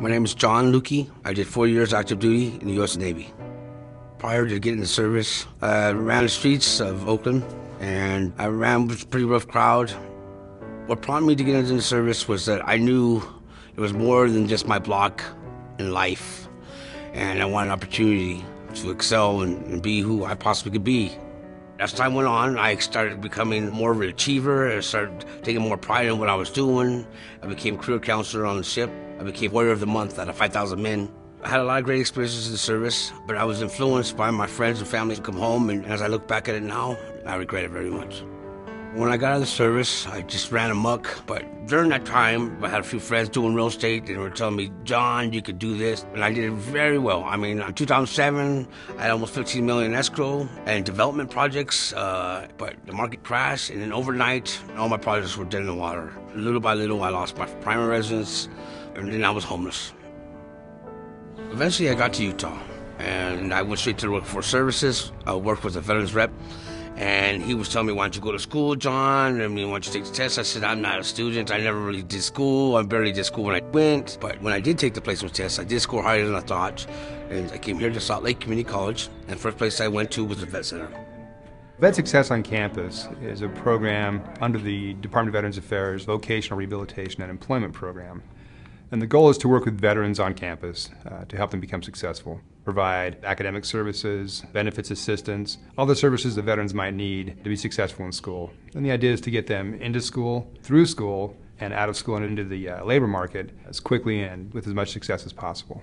My name is John Luque. I did 4 years active duty in the U.S. Navy. Prior to getting the service, I ran the streets of Oakland, and I ran with a pretty rough crowd. What prompted me to get into the service was that I knew it was more than just my block in life, and I wanted an opportunity to excel and be who I possibly could be. As time went on, I started becoming more of an achiever. I started taking more pride in what I was doing. I became career counselor on the ship. I became Warrior of the Month out of 5,000 men. I had a lot of great experiences in the service, but I was influenced by my friends and family to come home, and as I look back at it now, I regret it very much. When I got out of the service, I just ran amok, but during that time, I had a few friends doing real estate, and they were telling me, John, you could do this, and I did it very well. I mean, in 2007, I had almost $15 million in escrow and development projects, but the market crashed, and then overnight, all my projects were dead in the water. Little by little, I lost my primary residence, and then I was homeless. Eventually, I got to Utah, and I went straight to the workforce services. I worked with a veterans rep. And he was telling me, why don't you go to school, John? I mean, why don't you take the test? I said, I'm not a student. I never really did school. I barely did school when I went. But when I did take the placement test, I did score higher than I thought. And I came here to Salt Lake Community College. And the first place I went to was the Vet Center. VetSuccess on Campus is a program under the Department of Veterans Affairs Vocational Rehabilitation and Employment Program. And the goal is to work with veterans on campus to help them become successful, provide academic services, benefits assistance, all the services that veterans might need to be successful in school. And the idea is to get them into school, through school, and out of school and into the labor market as quickly and with as much success as possible.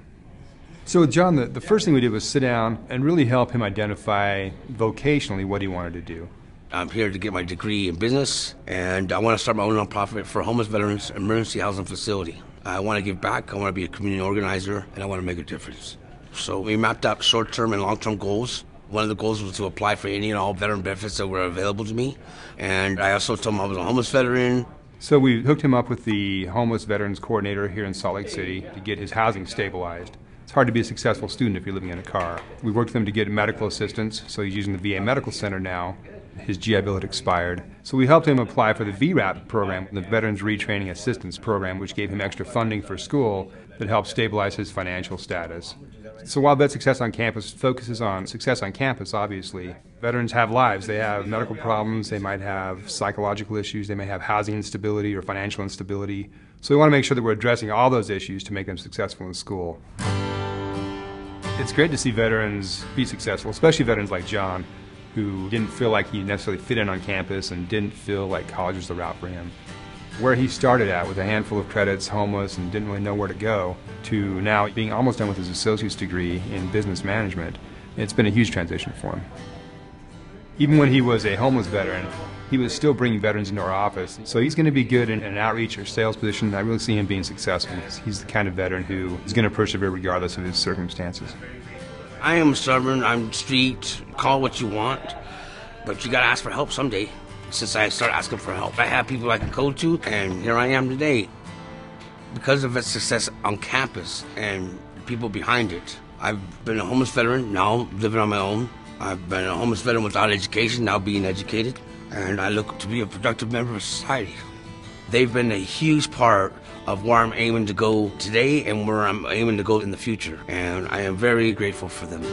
So with John, the first thing we did was sit down and really help him identify vocationally what he wanted to do. I'm here to get my degree in business, and I want to start my own nonprofit for homeless veterans emergency housing facility. I want to give back, I want to be a community organizer, and I want to make a difference. So we mapped out short-term and long-term goals. One of the goals was to apply for any and all veteran benefits that were available to me. And I also told him I was a homeless veteran. So we hooked him up with the homeless veterans coordinator here in Salt Lake City to get his housing stabilized. It's hard to be a successful student if you're living in a car. We worked with him to get medical assistance, so he's using the VA Medical Center now. His GI Bill had expired. So we helped him apply for the VRAP program, the Veterans Retraining Assistance Program, which gave him extra funding for school that helped stabilize his financial status. So while VetSuccess on Campus focuses on success on campus, obviously, veterans have lives. They have medical problems, they might have psychological issues, they may have housing instability or financial instability. So we want to make sure that we're addressing all those issues to make them successful in school. It's great to see veterans be successful, especially veterans like John, who didn't feel like he necessarily fit in on campus and didn't feel like college was the route for him. Where he started at with a handful of credits, homeless, and didn't really know where to go, to now being almost done with his associate's degree in business management, it's been a huge transition for him. Even when he was a homeless veteran, he was still bringing veterans into our office. So he's going to be good in an outreach or sales position. I really see him being successful. He's the kind of veteran who is going to persevere regardless of his circumstances. I am stubborn, I'm street, call what you want, but you gotta ask for help someday. Since I started asking for help, I have people I can go to, and here I am today. Because of VetSuccess on campus and the people behind it, I've been a homeless veteran, now living on my own. I've been a homeless veteran without education, now being educated, and I look to be a productive member of society. They've been a huge part of where I'm aiming to go today and where I'm aiming to go in the future, and I am very grateful for them.